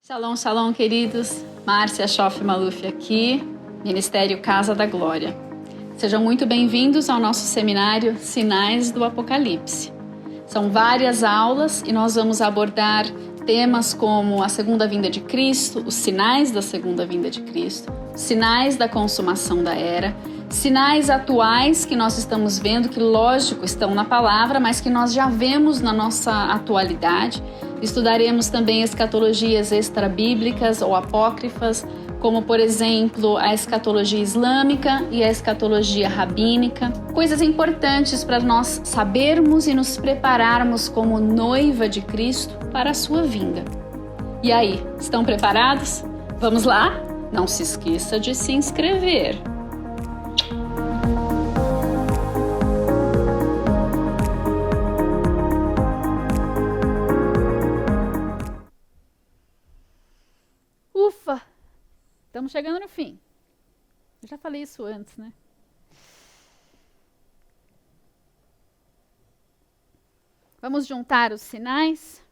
Shalom, shalom, queridos. Márcia Schoff Maluf aqui, Ministério Casa da Glória. Sejam muito bem-vindos ao nosso seminário Sinais do Apocalipse. São várias aulas e nós vamos abordar temas como a segunda vinda de Cristo, os sinais da segunda vinda de Cristo, sinais da consumação da era, sinais atuais que nós estamos vendo, que lógico estão na palavra, mas que nós já vemos na nossa atualidade. Estudaremos também escatologias extrabíblicas ou apócrifas, como por exemplo a escatologia islâmica e a escatologia rabínica. Coisas importantes para nós sabermos e nos prepararmos como noiva de Cristo para a sua vinda. E aí, estão preparados? Vamos lá? Não se esqueça de se inscrever. Ufa! Estamos chegando no fim. Eu já falei isso antes, né? Vamos juntar os sinais.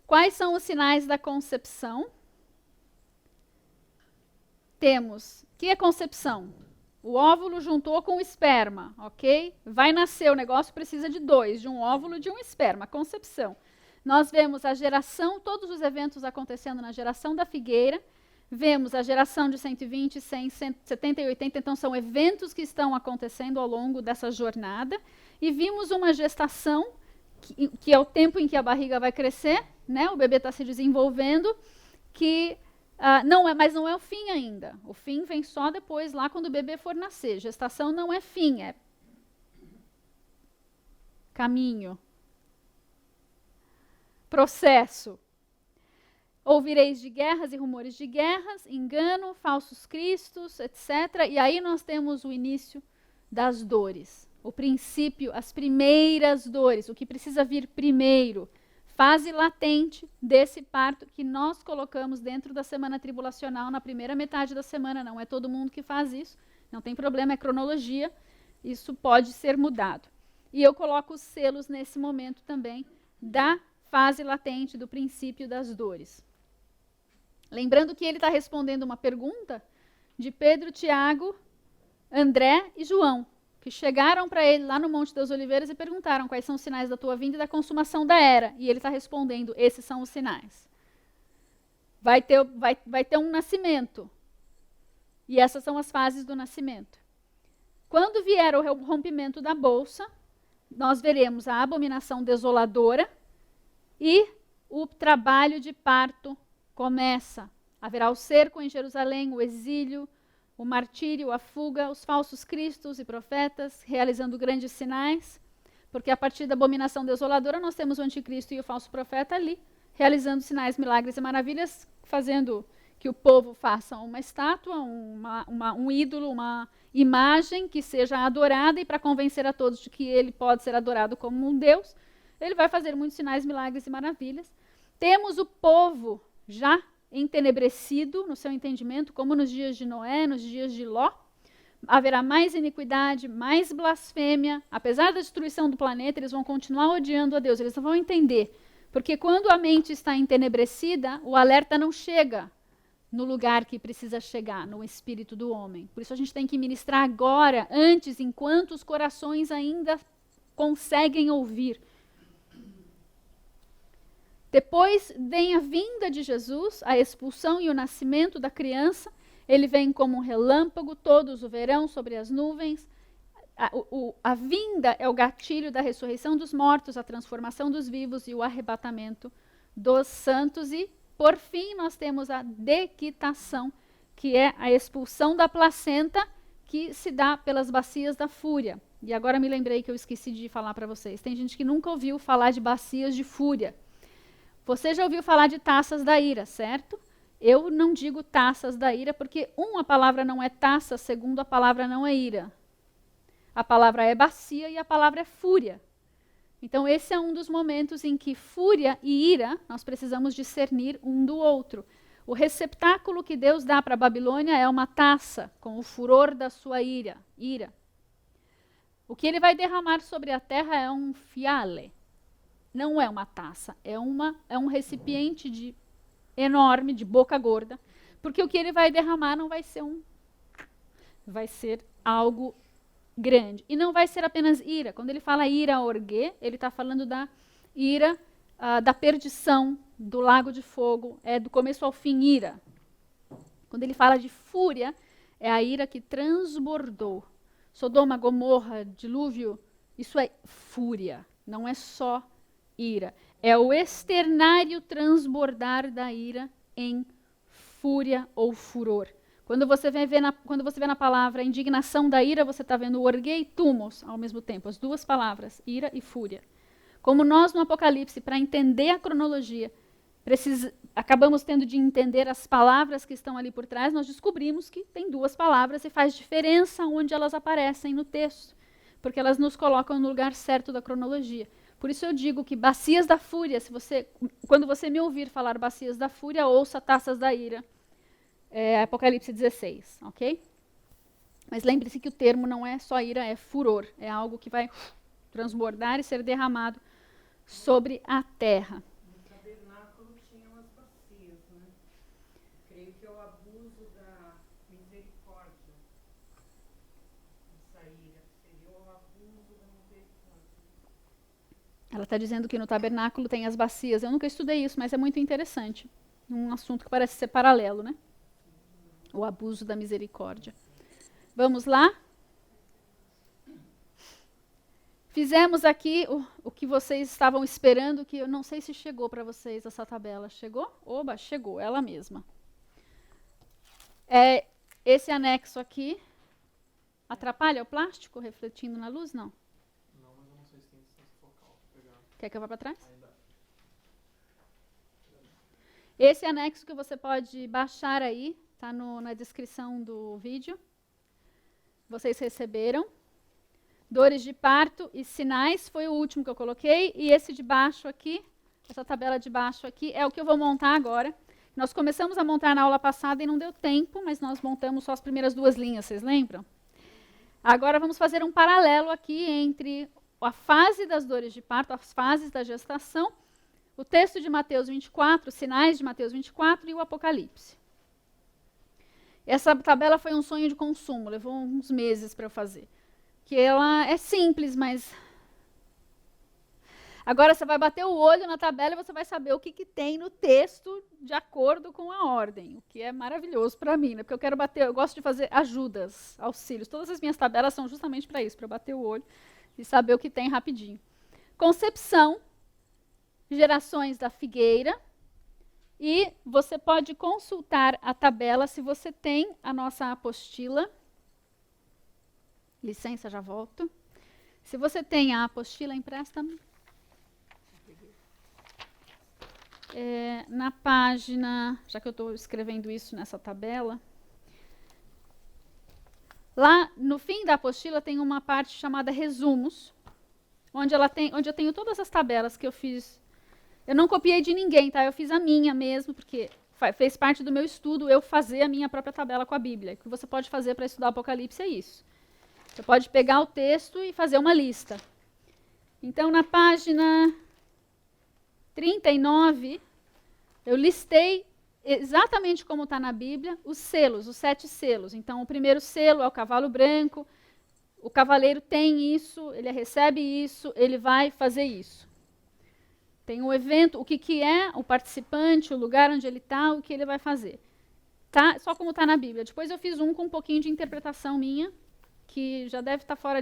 Quais são os sinais da concepção? Temos, que é concepção? O óvulo juntou com o esperma, ok? Vai nascer, o negócio precisa de dois, de um óvulo e de um esperma, concepção. Nós vemos a geração, todos os eventos acontecendo na geração da figueira, vemos a geração de 120, 100, 170 e 80, então são eventos que estão acontecendo ao longo dessa jornada, e vimos uma gestação, que é o tempo em que a barriga vai crescer, né? O bebê está se desenvolvendo, que mas não é o fim ainda. O fim vem só depois, lá quando o bebê for nascer. Gestação não é fim, é caminho. Processo. Ouvireis de guerras e rumores de guerras, engano, falsos cristos, etc. E aí nós temos o início das dores. O princípio, as primeiras dores, o que precisa vir primeiro. Fase latente desse parto que nós colocamos dentro da semana tribulacional na primeira metade da semana. Não é todo mundo que faz isso, não tem problema, é cronologia, isso pode ser mudado. E eu coloco os selos nesse momento também da fase latente, do princípio das dores. Lembrando que ele está respondendo uma pergunta de Pedro, Tiago, André e João, que chegaram para ele lá no Monte das Oliveiras e perguntaram quais são os sinais da tua vinda e da consumação da era. E ele está respondendo, esses são os sinais. Vai ter um nascimento. E essas são as fases do nascimento. Quando vier o rompimento da bolsa, nós veremos a abominação desoladora e o trabalho de parto começa. Haverá o cerco em Jerusalém, o exílio, o martírio, a fuga, os falsos cristos e profetas, realizando grandes sinais, porque a partir da abominação desoladora nós temos o anticristo e o falso profeta ali, realizando sinais, milagres e maravilhas, fazendo que o povo faça uma estátua, um ídolo, uma imagem que seja adorada, e para convencer a todos de que ele pode ser adorado como um Deus, ele vai fazer muitos sinais, milagres e maravilhas. Temos o povo já entenebrecido no seu entendimento, como nos dias de Noé, nos dias de Ló. Haverá mais iniquidade, mais blasfêmia. Apesar da destruição do planeta, eles vão continuar odiando a Deus, eles não vão entender. Porque quando a mente está entenebrecida, o alerta não chega no lugar que precisa chegar, no espírito do homem. Por isso a gente tem que ministrar agora, antes, enquanto os corações ainda conseguem ouvir. Depois vem a vinda de Jesus, a expulsão e o nascimento da criança. Ele vem como um relâmpago, todos o verão sobre as nuvens. A vinda é o gatilho da ressurreição dos mortos, a transformação dos vivos e o arrebatamento dos santos. E, por fim, nós temos a dequitação, que é a expulsão da placenta, que se dá pelas bacias da fúria. E agora me lembrei que eu esqueci de falar para vocês. Tem gente que nunca ouviu falar de bacias de fúria. Você já ouviu falar de taças da ira, certo? Eu não digo taças da ira porque, a palavra não é taça, segundo, a palavra não é ira. A palavra é bacia e a palavra é fúria. Então, esse é um dos momentos em que fúria e ira, nós precisamos discernir um do outro. O receptáculo que Deus dá para a Babilônia é uma taça, com o furor da sua ira. O que ele vai derramar sobre a terra é um fiale. não é uma taça, é um recipiente enorme, de boca gorda, porque o que ele vai derramar não vai ser vai ser algo grande. E não vai ser apenas ira. Quando ele fala ira orgue, ele está falando da ira, da perdição, do lago de fogo, é do começo ao fim ira. Quando ele fala de fúria, é a ira que transbordou. Sodoma, Gomorra, dilúvio, isso é fúria, não é só ira. É o externário transbordar da ira em fúria ou furor. Quando você vê na palavra a indignação da ira, você está vendo orgue e tumos ao mesmo tempo, as duas palavras, ira e fúria. Como nós no Apocalipse, para entender a cronologia, acabamos tendo de entender as palavras que estão ali por trás, nós descobrimos que tem duas palavras e faz diferença onde elas aparecem no texto, porque elas nos colocam no lugar certo da cronologia. Por isso eu digo que bacias da fúria, quando você me ouvir falar bacias da fúria, ouça taças da ira. Apocalipse 16, ok? Mas lembre-se que o termo não é só ira, é furor. É algo que vai transbordar e ser derramado sobre a terra. No tabernáculo tinham as bacias, né? Creio que é o abuso da misericórdia. Essa ira seria o abuso da misericórdia. Ela está dizendo que no tabernáculo tem as bacias. Eu nunca estudei isso, mas é muito interessante. Um assunto que parece ser paralelo, né? O abuso da misericórdia. Vamos lá? Fizemos aqui o que vocês estavam esperando, que eu não sei se chegou para vocês essa tabela. Chegou? Oba, chegou, ela mesma. Esse anexo aqui atrapalha o plástico refletindo na luz? Não. Não, mas eu não sei se tem distância focal. Quer que eu vá para trás? Ainda. Esse anexo que você pode baixar aí, está na descrição do vídeo. Vocês receberam. Dores de parto e sinais foi o último que eu coloquei. E esse de baixo aqui, essa tabela de baixo aqui, é o que eu vou montar agora. Nós começamos a montar na aula passada e não deu tempo, mas nós montamos só as primeiras duas linhas, vocês lembram? Agora vamos fazer um paralelo aqui entre a fase das dores de parto, as fases da gestação, o texto de Mateus 24, os sinais de Mateus 24 e o Apocalipse. Essa tabela foi um sonho de consumo, levou uns meses para eu fazer. Que ela é simples, mas... Agora você vai bater o olho na tabela e você vai saber o que tem no texto de acordo com a ordem, o que é maravilhoso para mim, né? Porque eu gosto de fazer ajudas, auxílios. Todas as minhas tabelas são justamente para isso, para bater o olho e saber o que tem rapidinho. Concepção, gerações da figueira, e você pode consultar a tabela se você tem a nossa apostila. Licença, já volto. Se você tem a apostila, empresta-me. Na página, já que eu estou escrevendo isso nessa tabela, lá no fim da apostila tem uma parte chamada resumos, onde eu tenho todas as tabelas que eu fiz. Eu não copiei de ninguém, tá? Eu fiz a minha mesmo, porque fez parte do meu estudo eu fazer a minha própria tabela com a Bíblia. O que você pode fazer para estudar o Apocalipse é isso. Você pode pegar o texto e fazer uma lista. Então, na página 39, eu listei exatamente como está na Bíblia os selos, os 7 selos. Então, o primeiro selo é o cavalo branco, o cavaleiro tem isso, ele recebe isso, ele vai fazer isso. Tem o evento, o que é o participante, o lugar onde ele está, o que ele vai fazer. Tá? Só como está na Bíblia. Depois eu fiz um com um pouquinho de interpretação minha, que já deve estar já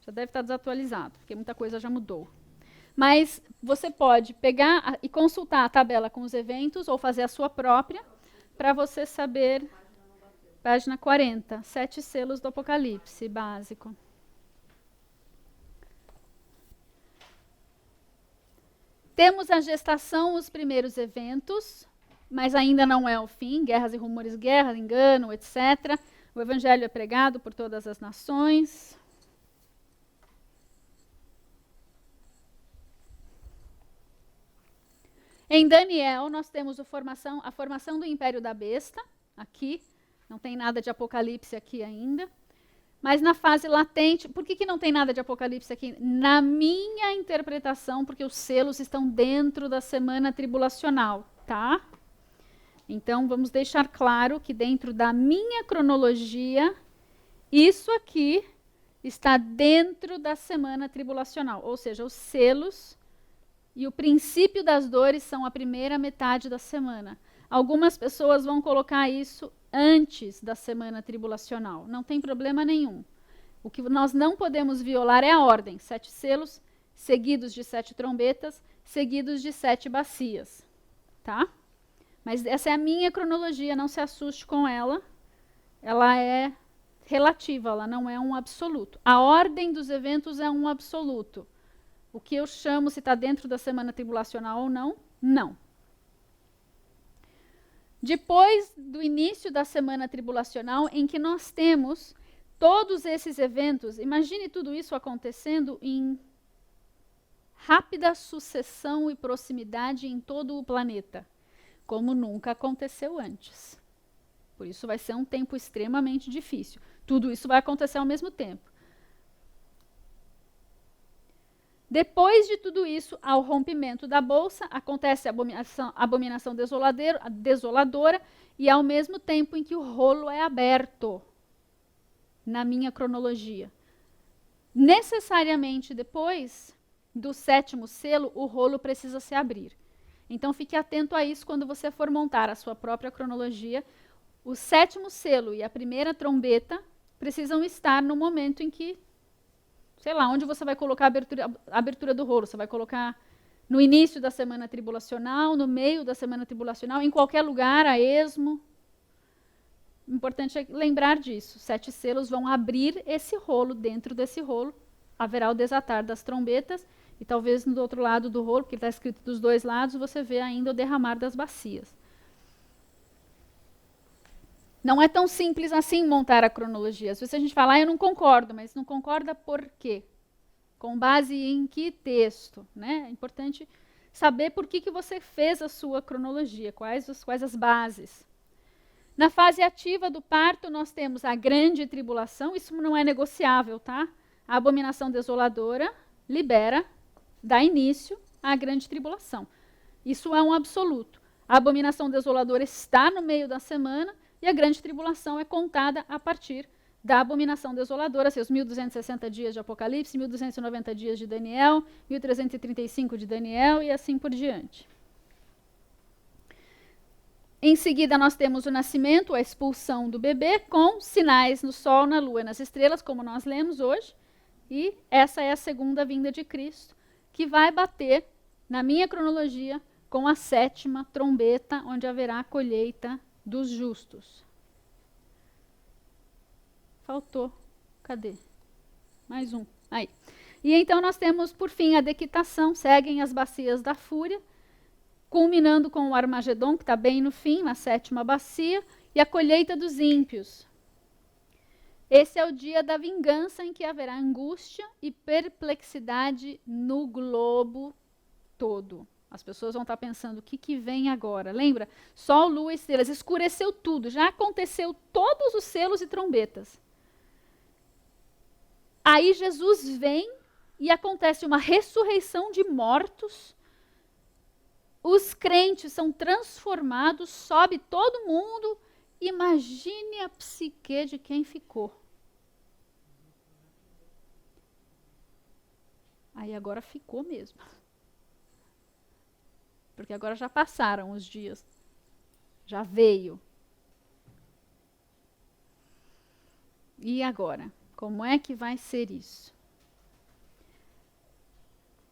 deve estar desatualizado, porque muita coisa já mudou. Mas você pode pegar e consultar a tabela com os eventos ou fazer a sua própria, para você saber. Página 40, 7 selos do Apocalipse, básico. Temos a gestação, os primeiros eventos, mas ainda não é o fim, guerras e rumores, guerra, engano, etc. O evangelho é pregado por todas as nações. Em Daniel, nós temos a formação do Império da Besta, aqui. Não tem nada de Apocalipse aqui ainda. Mas na fase latente, por que não tem nada de Apocalipse aqui? Na minha interpretação, porque os selos estão dentro da semana tribulacional, tá? Então, vamos deixar claro que dentro da minha cronologia, isso aqui está dentro da semana tribulacional. Ou seja, os selos e o princípio das dores são a primeira metade da semana. Algumas pessoas vão colocar isso antes da semana tribulacional. Não tem problema nenhum. O que nós não podemos violar é a ordem. 7 selos, seguidos de 7 trombetas, seguidos de 7 bacias. Tá? Mas essa é a minha cronologia, não se assuste com ela. Ela é relativa, ela não é um absoluto. A ordem dos eventos é um absoluto. O que eu chamo se está dentro da semana tribulacional ou não, não. Depois do início da semana tribulacional, em que nós temos todos esses eventos, imagine tudo isso acontecendo em rápida sucessão e proximidade em todo o planeta, como nunca aconteceu antes. Por isso vai ser um tempo extremamente difícil. Tudo isso vai acontecer ao mesmo tempo. Depois de tudo isso, ao rompimento da bolsa, acontece a abominação desoladora, e ao mesmo tempo em que o rolo é aberto, na minha cronologia. Necessariamente depois do 7º selo, o rolo precisa se abrir. Então fique atento a isso quando você for montar a sua própria cronologia. O 7º selo e a primeira trombeta precisam estar no momento em que, sei lá, onde você vai colocar a abertura do rolo. Você vai colocar no início da semana tribulacional, no meio da semana tribulacional, em qualquer lugar, a esmo. O importante é lembrar disso. 7 selos vão abrir esse rolo. Dentro desse rolo haverá o desatar das trombetas, e talvez do outro lado do rolo, porque está escrito dos dois lados, você vê ainda o derramar das bacias. Não é tão simples assim montar a cronologia. Às vezes a gente fala, eu não concordo, mas não concorda por quê? Com base em que texto? Né? É importante saber por que você fez a sua cronologia, quais as bases. Na fase ativa do parto, nós temos a grande tribulação, isso não é negociável, tá? A abominação desoladora libera, dá início à grande tribulação. Isso é um absoluto. A abominação desoladora está no meio da semana, e a grande tribulação é contada a partir da abominação desoladora, seus 1260 dias de Apocalipse, 1290 dias de Daniel, 1335 de Daniel e assim por diante. Em seguida, nós temos o nascimento, a expulsão do bebê, com sinais no sol, na lua e nas estrelas, como nós lemos hoje. E essa é a segunda vinda de Cristo, que vai bater, na minha cronologia, com a 7ª trombeta, onde haverá a colheita dos justos. Faltou. Cadê? Mais um. Aí. E então nós temos, por fim, a dequitação, seguem as bacias da fúria, culminando com o Armagedon, que está bem no fim, na 7ª bacia, e a colheita dos ímpios. Esse é o dia da vingança, em que haverá angústia e perplexidade no globo todo. As pessoas vão estar pensando, o que vem agora? Lembra? Sol, lua e estrelas. Escureceu tudo. Já aconteceu todos os selos e trombetas. Aí Jesus vem e acontece uma ressurreição de mortos. Os crentes são transformados, sobe todo mundo. Imagine a psique de quem ficou. Aí agora ficou mesmo. Porque agora já passaram os dias. Já veio. E agora? Como é que vai ser isso?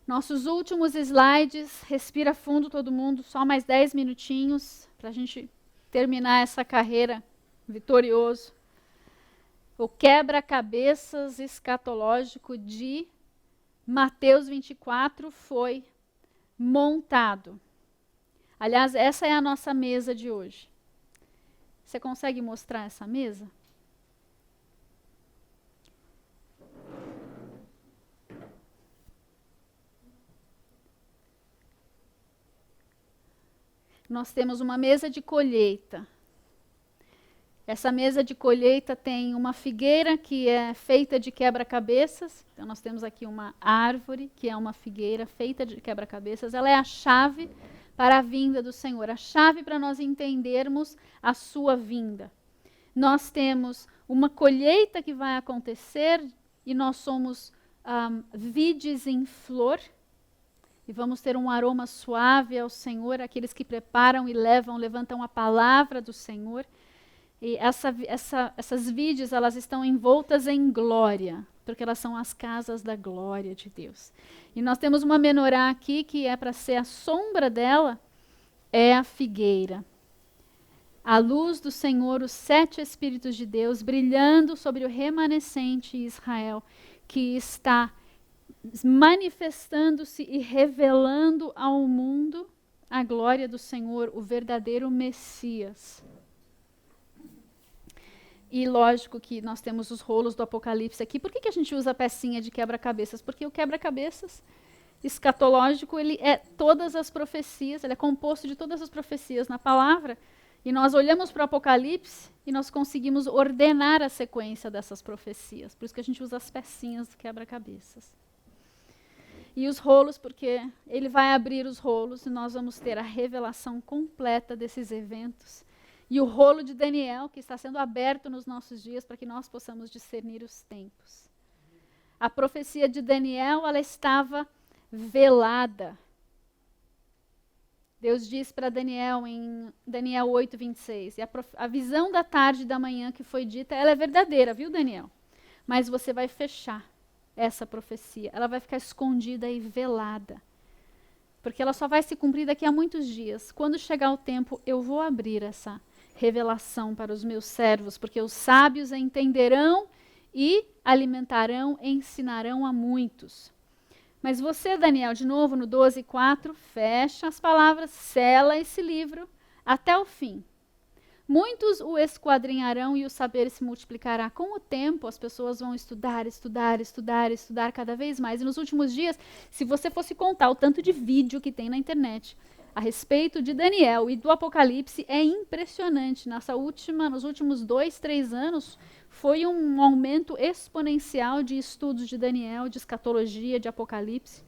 Nossos últimos slides. Respira fundo todo mundo. Só mais 10 minutinhos para a gente terminar essa carreira vitorioso. O quebra-cabeças escatológico de Mateus 24 foi montado. Aliás, essa é a nossa mesa de hoje. Você consegue mostrar essa mesa? Nós temos uma mesa de colheita. Essa mesa de colheita tem uma figueira que é feita de quebra-cabeças. Então, nós temos aqui uma árvore que é uma figueira feita de quebra-cabeças. Ela é a chave para a vinda do Senhor, a chave para nós entendermos a sua vinda. Nós temos uma colheita que vai acontecer e nós somos vides em flor. E vamos ter um aroma suave ao Senhor, aqueles que preparam e levantam a palavra do Senhor. E essas vides, elas estão envoltas em glória, porque elas são as casas da glória de Deus. E nós temos uma menorá aqui, que é para ser a sombra dela, é a figueira. A luz do Senhor, os 7 Espíritos de Deus, brilhando sobre o remanescente Israel, que está manifestando-se e revelando ao mundo a glória do Senhor, o verdadeiro Messias. E lógico que nós temos os rolos do Apocalipse aqui. Por que a gente usa a pecinha de quebra-cabeças? Porque o quebra-cabeças escatológico, ele é todas as profecias, ele é composto de todas as profecias na palavra. E nós olhamos para o Apocalipse e nós conseguimos ordenar a sequência dessas profecias. Por isso que a gente usa as pecinhas do quebra-cabeças. E os rolos, porque ele vai abrir os rolos e nós vamos ter a revelação completa desses eventos. E o rolo de Daniel, que está sendo aberto nos nossos dias para que nós possamos discernir os tempos. A profecia de Daniel, ela estava velada. Deus diz para Daniel em Daniel 8:26, e a visão da tarde e da manhã que foi dita, ela é verdadeira, viu, Daniel? Mas você vai fechar essa profecia, ela vai ficar escondida e velada. Porque ela só vai se cumprir daqui a muitos dias. Quando chegar o tempo, eu vou abrir essa revelação para os meus servos, porque os sábios a entenderão e alimentarão, ensinarão a muitos. Mas você, Daniel, de novo no 12:4, fecha as palavras, sela esse livro até o fim. Muitos o esquadrinharão e o saber se multiplicará. Com o tempo, as pessoas vão estudar cada vez mais. E nos últimos dias, se você fosse contar o tanto de vídeo que tem na internet a respeito de Daniel e do Apocalipse, é impressionante. Nos últimos 2, 3 anos, foi um aumento exponencial de estudos de Daniel, de escatologia, de Apocalipse.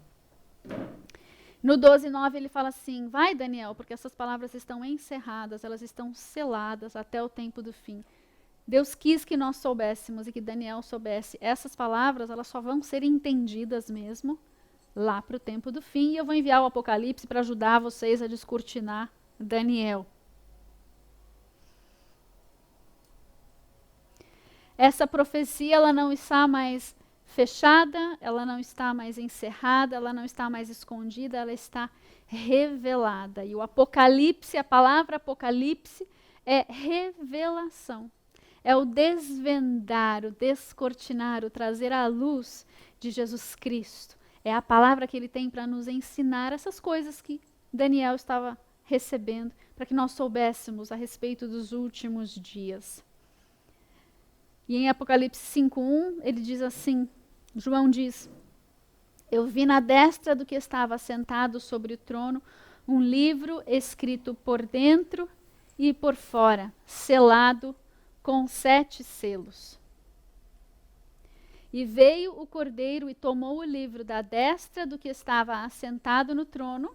No 12:9 ele fala assim, vai Daniel, porque essas palavras estão encerradas, elas estão seladas até o tempo do fim. Deus quis que nós soubéssemos e que Daniel soubesse. Essas palavras, elas só vão ser entendidas mesmo lá para o tempo do fim. E eu vou enviar o Apocalipse para ajudar vocês a descortinar Daniel. Essa profecia, ela não está mais fechada, ela não está mais encerrada, ela não está mais escondida, ela está revelada. E o Apocalipse, a palavra Apocalipse, é revelação. É o desvendar, o descortinar, o trazer à luz de Jesus Cristo. É a palavra que ele tem para nos ensinar essas coisas que Daniel estava recebendo, para que nós soubéssemos a respeito dos últimos dias. E em Apocalipse 5:1, ele diz assim, João diz, eu vi na destra do que estava sentado sobre o trono um livro escrito por dentro e por fora, selado com 7 selos. E veio o cordeiro e tomou o livro da destra do que estava assentado no trono.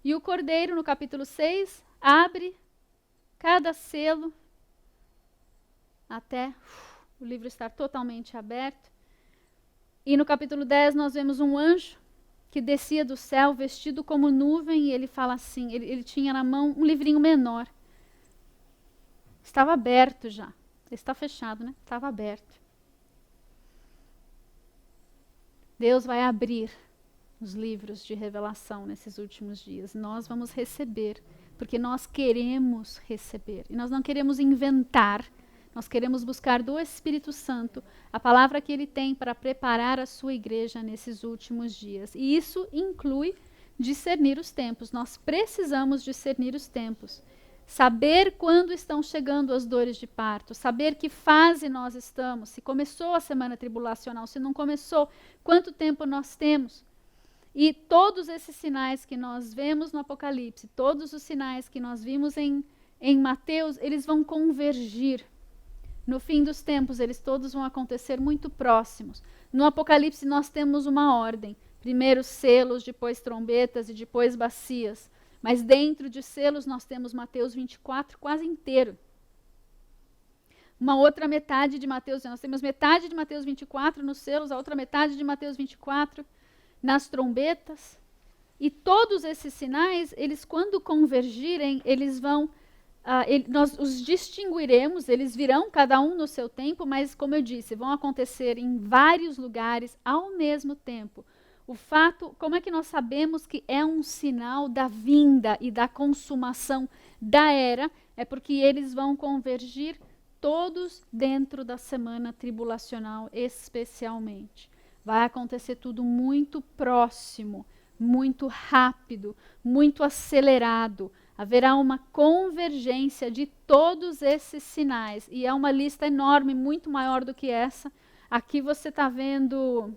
E o cordeiro, no capítulo 6, abre cada selo até o livro estar totalmente aberto. E no capítulo 10 nós vemos um anjo que descia do céu vestido como nuvem e ele fala assim, ele tinha na mão um livrinho menor. Estava aberto já. Está fechado, né? Estava aberto. Deus vai abrir os livros de revelação nesses últimos dias. Nós vamos receber, porque nós queremos receber. E nós não queremos inventar, nós queremos buscar do Espírito Santo a palavra que ele tem para preparar a sua igreja nesses últimos dias. E isso inclui discernir os tempos. Nós precisamos discernir os tempos. Saber quando estão chegando as dores de parto, saber que fase nós estamos, se começou a semana tribulacional, se não começou, quanto tempo nós temos. E todos esses sinais que nós vemos no Apocalipse, todos os sinais que nós vimos em em Mateus, eles vão convergir. No fim dos tempos, eles todos vão acontecer muito próximos. No Apocalipse, nós temos uma ordem. Primeiro selos, depois trombetas e depois bacias. Mas dentro de selos, nós temos Mateus 24 quase inteiro. Uma outra metade de Mateus, nós temos metade de Mateus 24 nos selos, a outra metade de Mateus 24 nas trombetas. E todos esses sinais, eles quando convergirem, eles vão, nós os distinguiremos, eles virão cada um no seu tempo, mas como eu disse, vão acontecer em vários lugares ao mesmo tempo. O fato, como é que nós sabemos que é um sinal da vinda e da consumação da era? É porque eles vão convergir todos dentro da semana tribulacional, especialmente. Vai acontecer tudo muito próximo, muito rápido, muito acelerado. Haverá uma convergência de todos esses sinais. E é uma lista enorme, muito maior do que essa. Aqui você está vendo...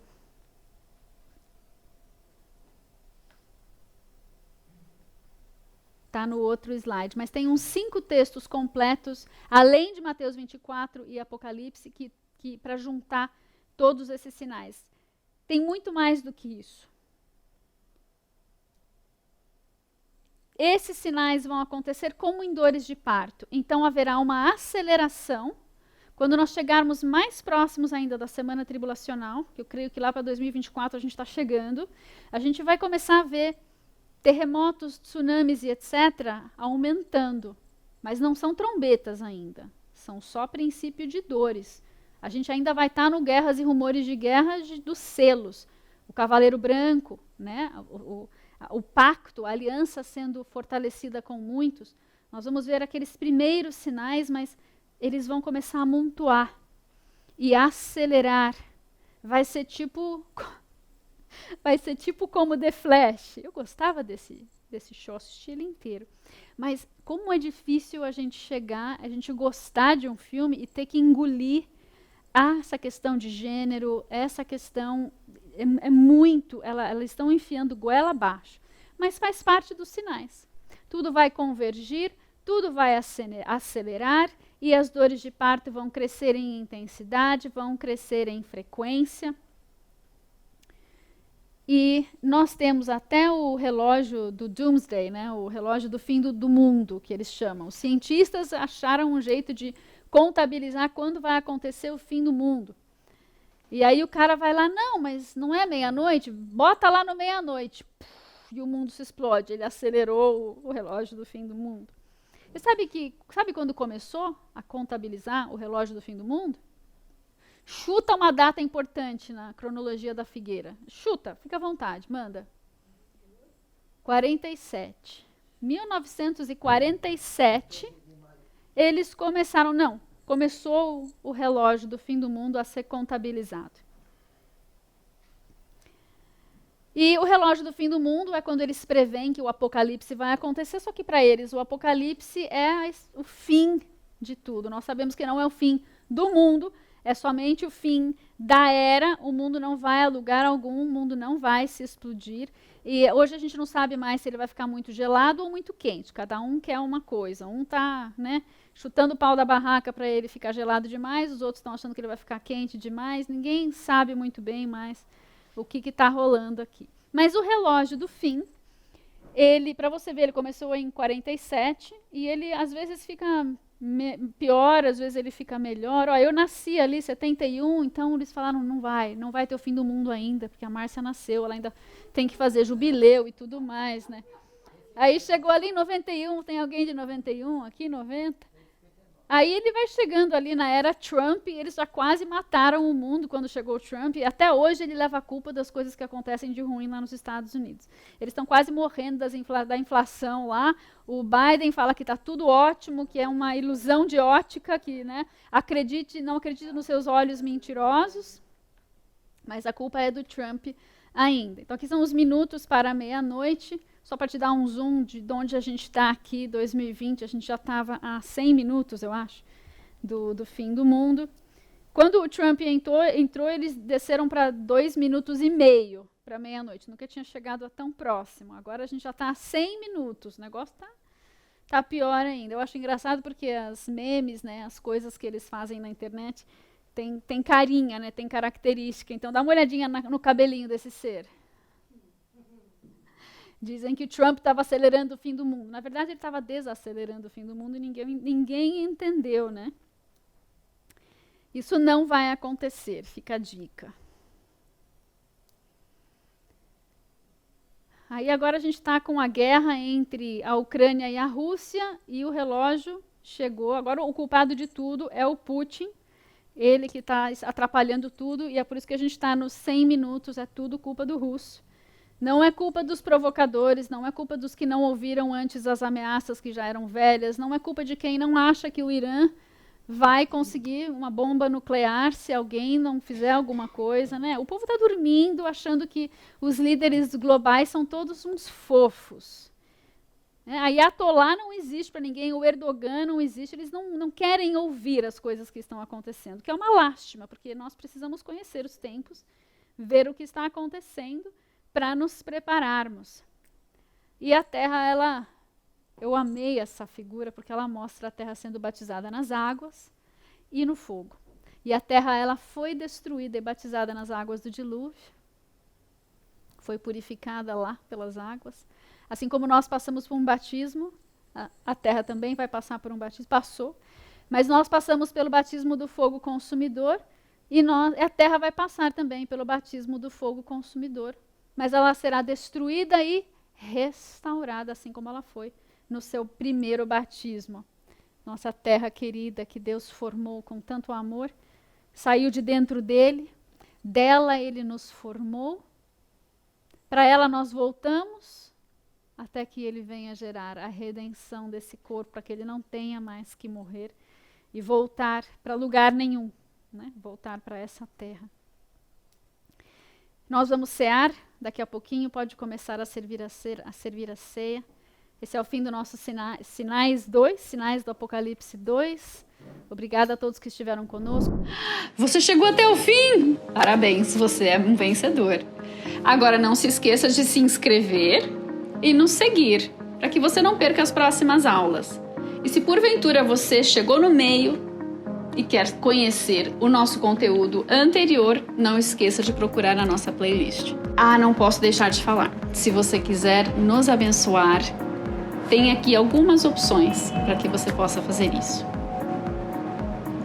Está no outro slide, mas tem uns 5 textos completos, além de Mateus 24 e Apocalipse, que para juntar todos esses sinais. Tem muito mais do que isso. Esses sinais vão acontecer como em dores de parto. Então haverá uma aceleração. Quando nós chegarmos mais próximos ainda da semana tribulacional, que eu creio que lá para 2024 a gente está chegando, a gente vai começar a ver terremotos, tsunamis e etc. aumentando. Mas não são trombetas ainda. São só princípio de dores. A gente ainda vai estar no Guerras e Rumores de Guerra dos selos. O Cavaleiro Branco, né? O pacto, a aliança sendo fortalecida com muitos. Nós vamos ver aqueles primeiros sinais, mas eles vão começar a amontoar e acelerar. Vai ser tipo como The Flash. Eu gostava desse show, assisti ele inteiro. Mas como é difícil a gente chegar, a gente gostar de um filme e ter que engolir essa questão de gênero, essa questão é muito, elas estão enfiando goela abaixo. Mas faz parte dos sinais. Tudo vai convergir, tudo vai acelerar e as dores de parto vão crescer em intensidade, vão crescer em frequência. E nós temos até o relógio do Doomsday, né? O relógio do fim do mundo, que eles chamam. Os cientistas acharam um jeito de contabilizar quando vai acontecer o fim do mundo. E aí o cara vai lá, não, mas não é meia-noite? Bota lá no meia-noite. E o mundo se explode. Ele acelerou o relógio do fim do mundo. E sabe quando começou a contabilizar o relógio do fim do mundo? Chuta uma data importante na cronologia da Figueira. Chuta, fica à vontade, manda. 47. 1947, eles começaram, começou o relógio do fim do mundo a ser contabilizado. E o relógio do fim do mundo é quando eles preveem que o apocalipse vai acontecer, só que para eles o apocalipse é o fim de tudo. Nós sabemos que não é o fim do mundo, é somente o fim da era, o mundo não vai a lugar algum, o mundo não vai se explodir. E hoje a gente não sabe mais se ele vai ficar muito gelado ou muito quente, cada um quer uma coisa. Um está chutando o pau da barraca para ele ficar gelado demais, os outros estão achando que ele vai ficar quente demais, ninguém sabe muito bem mais o que está rolando aqui. Mas o relógio do fim, para você ver, ele começou em 47 e ele às vezes fica pior, às vezes ele fica melhor. Eu nasci ali em 71, então eles falaram, não vai ter o fim do mundo ainda, porque a Márcia nasceu, ela ainda tem que fazer jubileu e tudo mais, né? Aí chegou ali em 91, tem alguém de 91 aqui, 90? Aí ele vai chegando ali na era Trump, e eles já quase mataram o mundo quando chegou o Trump, e até hoje ele leva a culpa das coisas que acontecem de ruim lá nos Estados Unidos. Eles estão quase morrendo da inflação lá, o Biden fala que está tudo ótimo, que é uma ilusão de ótica, que não acredite nos seus olhos mentirosos, mas a culpa é do Trump ainda. Então aqui são os minutos para meia-noite. Só para te dar um zoom de onde a gente está aqui, 2020, a gente já estava a 100 minutos, eu acho, do fim do mundo. Quando o Trump entrou eles desceram para 2 minutos e meio para meia-noite. Nunca tinha chegado a tão próximo. Agora a gente já está a 100 minutos. O negócio está tá pior ainda. Eu acho engraçado porque as memes, né, as coisas que eles fazem na internet, tem carinha, né, tem característica. Então dá uma olhadinha no cabelinho desse ser. Dizem que o Trump estava acelerando o fim do mundo. Na verdade, ele estava desacelerando o fim do mundo e ninguém entendeu, né? Isso não vai acontecer, fica a dica. Aí agora a gente está com a guerra entre a Ucrânia e a Rússia e o relógio chegou. Agora o culpado de tudo é o Putin, ele que está atrapalhando tudo, e é por isso que a gente está nos 100 minutos, é tudo culpa do russo. Não é culpa dos provocadores, não é culpa dos que não ouviram antes as ameaças que já eram velhas, não é culpa de quem não acha que o Irã vai conseguir uma bomba nuclear se alguém não fizer alguma coisa, né? O povo está dormindo, achando que os líderes globais são todos uns fofos. A Ayatollah não existe para ninguém, o Erdogan não existe, eles não querem ouvir as coisas que estão acontecendo, que é uma lástima, porque nós precisamos conhecer os tempos, ver o que está acontecendo para nos prepararmos. E a Terra, eu amei essa figura porque ela mostra a Terra sendo batizada nas águas e no fogo. E a Terra, ela foi destruída e batizada nas águas do dilúvio. Foi purificada lá pelas águas. Assim como nós passamos por um batismo, a Terra também vai passar por um batismo. Passou. Mas nós passamos pelo batismo do fogo consumidor e a Terra vai passar também pelo batismo do fogo consumidor. Mas ela será destruída e restaurada, assim como ela foi no seu primeiro batismo. Nossa terra querida, que Deus formou com tanto amor, saiu de dentro dele, dela ele nos formou, para ela nós voltamos, até que ele venha gerar a redenção desse corpo, para que ele não tenha mais que morrer e voltar para lugar nenhum, né? Voltar para essa terra. Nós vamos cear, daqui a pouquinho pode começar a servir a ceia. Esse é o fim do nosso Sinais 2, Sinais do Apocalipse 2. Obrigada a todos que estiveram conosco. Você chegou até o fim! Parabéns, você é um vencedor. Agora não se esqueça de se inscrever e nos seguir, para que você não perca as próximas aulas. E se porventura você chegou no meio e quer conhecer o nosso conteúdo anterior, não esqueça de procurar a nossa playlist. Não posso deixar de falar. Se você quiser nos abençoar, tem aqui algumas opções para que você possa fazer isso.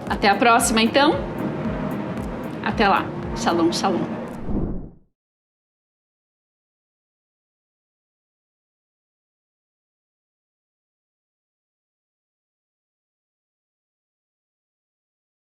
Até a próxima, então. Até lá. Shalom, shalom.